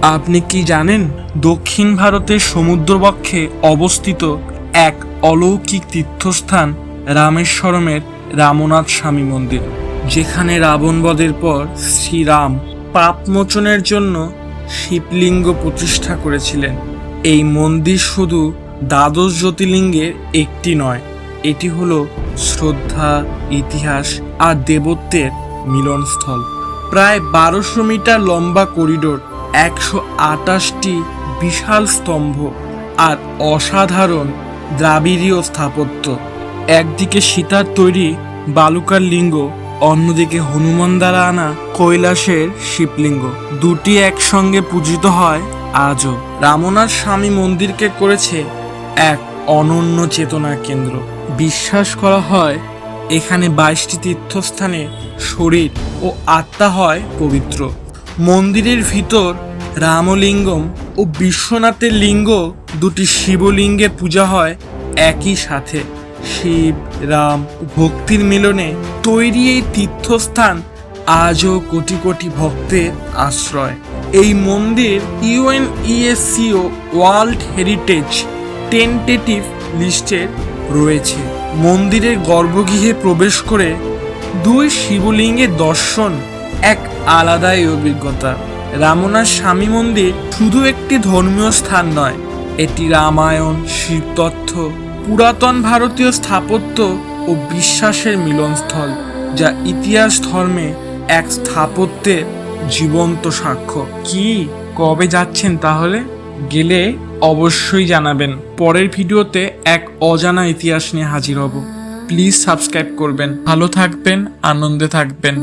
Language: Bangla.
আপনি কি জানেন দক্ষিণ ভারতের সমুদ্রবক্ষে অবস্থিত এক অলৌকিক তীর্থস্থান রামেশ্বরমের রামনাথ স্বামী মন্দির, যেখানে রাবণ বধের পর শ্রীরাম পাপমোচনের জন্য শিবলিঙ্গ প্রতিষ্ঠা করেছিলেন। এই মন্দির শুধু দ্বাদশ জ্যোতির্লিঙ্গের একটি নয়, এটি হলো শ্রদ্ধা, ইতিহাস আর দেবত্বের মিলনস্থল। প্রায় 1200 মিটার লম্বা করিডোর, 128টি বিশাল স্তম্ভ আর অসাধারণ দ্রাবিড়ীয় স্থাপত্য। একদিকে সীতার তৈরি বালুকার লিঙ্গ, অন্যদিকে হনুমান দ্বারা আনা কৈলাসের শিবলিঙ্গ, দুটি একসঙ্গে পূজিত হয় আজও। রামনাথ স্বামী মন্দিরকে করেছে এক অনন্য চেতনা কেন্দ্র। বিশ্বাস করা হয় এখানে 22টি তীর্থস্থানে শরীর ও আত্মা হয় পবিত্র। মন্দিরের ভিতর রামলিঙ্গম ও বিশ্বনাথের লিঙ্গ, দুটি শিবলিঙ্গে পূজা হয় একই সাথে। শিব, রাম ও ভক্তির মিলনে তৈরি এই তীর্থস্থান আজও কোটি কোটি ভক্তের আশ্রয়। এই মন্দির ইউএনএসসিও ওয়ার্ল্ড হেরিটেজ টেন্টেটিভ লিস্টে রয়েছে। মন্দিরের গর্ভগৃহে প্রবেশ করে দুই শিবলিঙ্গের দর্শন এক আলাদাই অভিজ্ঞতা। রামনাথ স্বামী মন্দির শুধু একটি ধর্মীয় স্থান নয়, এটি রামায়ণ, শিবতত্ত্ব, পুরাতন ভারতীয় স্থাপত্য ও বিশ্বাসের মিলনস্থল, যা ইতিহাস ধর্মে এক স্থাপত্যের জীবন্ত সাক্ষ্য। কি কবে যাচ্ছেন তাহলে? গেলে অবশ্যই জানাবেন। পরের ভিডিওতে এক অজানা ইতিহাস নিয়ে হাজির হব। প্লিজ সাবস্ক্রাইব করবেন। ভালো থাকবেন, আনন্দে থাকবেন।